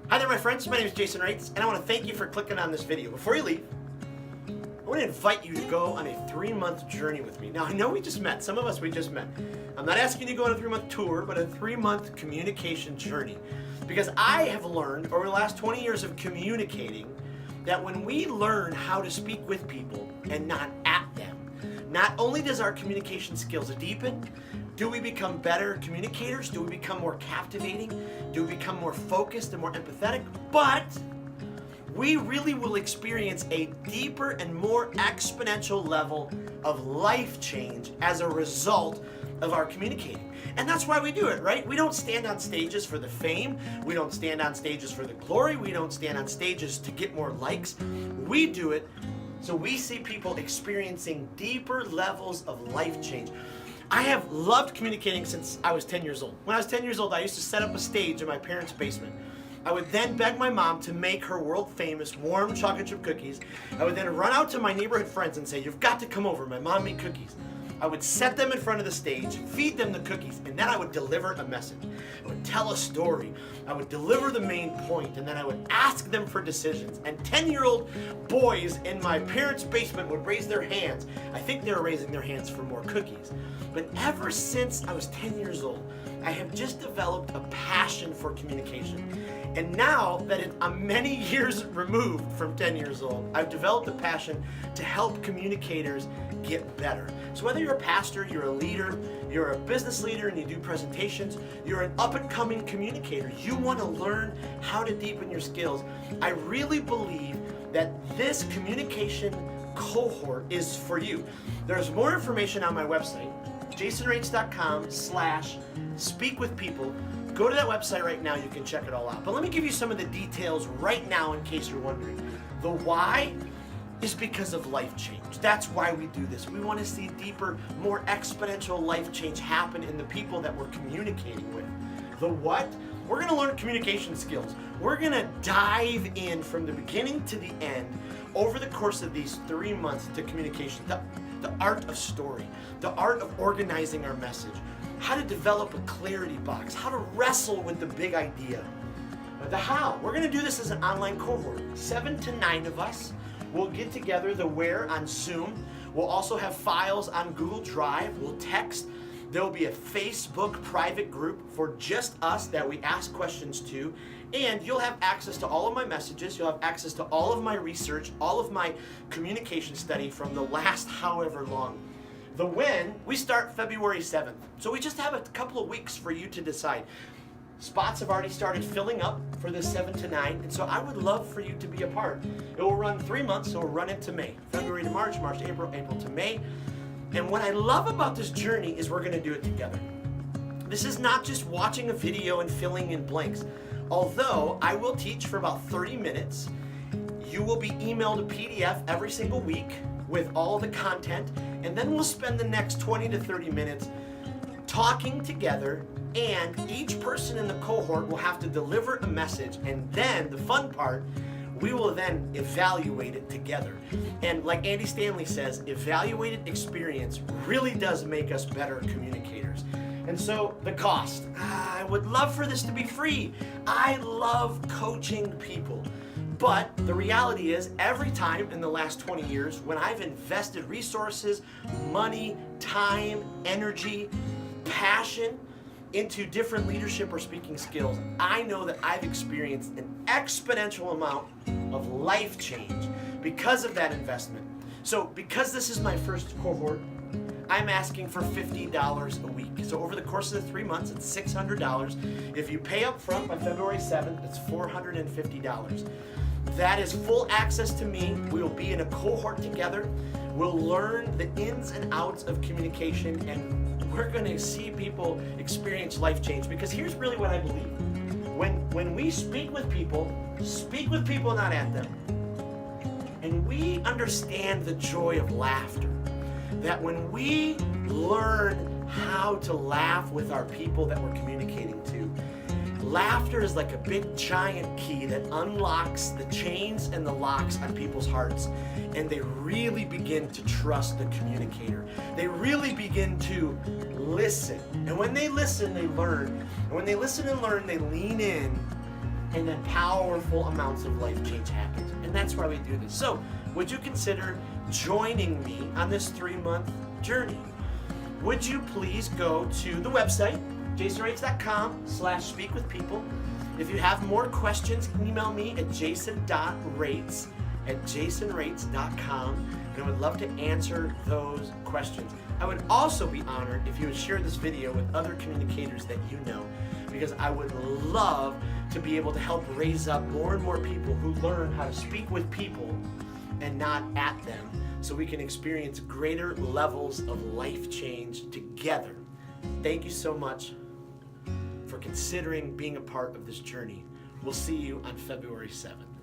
Hi there, my friends. My name is Jason Raitz, and I want to thank you for clicking on this video. Before you leave, I want to invite you to go on a 3-month journey with me. Now, I know we just met. Some of us, we just met. I'm not asking you to go on a 3-month tour, but a 3-month communication journey. Because I have learned over the last 20 years of communicating that when we learn how to speak with people and not at them, not only does our communication skills deepen, do we become better communicators? Do we become more captivating? Do we become more focused and more empathetic? But we really will experience a deeper and more exponential level of life change as a result of our communicating. And that's why we do it, right? We don't stand on stages for the fame. We don't stand on stages for the glory. We don't stand on stages to get more likes. We do it so we see people experiencing deeper levels of life change. I have loved communicating since I was 10 years old. When I was 10 years old, I used to set up a stage in my parents' basement. I would then beg my mom to make her world famous warm chocolate chip cookies. I would then run out to my neighborhood friends and say, "You've got to come over, my mom made cookies." I would set them in front of the stage, feed them the cookies, and then I would deliver a message. I would tell a story. I would deliver the main point, and then I would ask them for decisions. And 10-year-old boys in my parents' basement would raise their hands. I think they were raising their hands for more cookies. But ever since I was 10 years old, I have just developed a passion for communication. And now that I'm many years removed from 10 years old, I've developed a passion to help communicators get better. So whether you're a pastor, you're a leader, you're a business leader and you do presentations, you're an up-and-coming communicator, you want to learn how to deepen your skills, I really believe that this communication cohort is for you. There's more information on my website, jasonraitz.com/speakwithpeople. Go to that website right now, you can check it all out. But let me give you some of the details right now in case you're wondering. The why is because of life change. That's why we do this. We want to see deeper, more exponential life change happen in the people that we're communicating with. The what? We're going to learn communication skills. We're going to dive in from the beginning to the end over the course of these 3 months to communication. The art of story, the art of organizing our message, how to develop a clarity box, how to wrestle with the big idea. The how. We're going to do this as an online cohort. 7 to 9 of us. We'll get together the where on Zoom. We'll also have files on Google Drive. We'll text. There will be a Facebook private group for just us that we ask questions to. And you'll have access to all of my messages. You'll have access to all of my research, all of my communication study from the last however long. The when, we start February 7th. So we just have a couple of weeks for you to decide. Spots have already started filling up for the 7 to 9, and so I would love for you to be a part. It will run 3 months, so we'll run into May. February to March, March to April, April to May. And what I love about this journey is we're going to do it together. This is not just watching a video and filling in blanks. Although I will teach for about 30 minutes, you will be emailed a PDF every single week with all the content, and then we'll spend the next 20 to 30 minutes talking together, and each person in the cohort will have to deliver a message, and then the fun part, we will then evaluate it together. And like Andy Stanley says, evaluated experience really does make us better communicators. And so the cost, I would love for this to be free. I love coaching people. But the reality is, every time in the last 20 years when I've invested resources, money, time, energy, passion into different leadership or speaking skills, I know that I've experienced an exponential amount of life change because of that investment. So because this is my first cohort, I'm asking for $50 a week. So over the course of the 3 months, it's $600. If you pay up front by February 7th, it's $450. That is full access to me. We will be in a cohort together. We'll learn the ins and outs of communication, and we're going to see people experience life change. Because here's really what I believe. When we speak with people not at them, and we understand the joy of laughter, that when we learn how to laugh with our people that we're communicating to, laughter is like a big giant key that unlocks the chains and the locks on people's hearts, and they really begin to trust the communicator. They really begin to listen, and when they listen, they learn, and when they listen and learn, they lean in, and then powerful amounts of life change happens. And that's why we do this. So, would you consider joining me on this 3-month journey? Would you please go to the website, jasonraitz.com/speakwithpeople. If you have more questions, email me at jason.raitz@jasonraitz.com, and I would love to answer those questions. I would also be honored if you would share this video with other communicators that you know, because I would love to be able to help raise up more and more people who learn how to speak with people and not at them, so we can experience greater levels of life change together. Thank you so much for considering being a part of this journey. We'll see you on February 7th.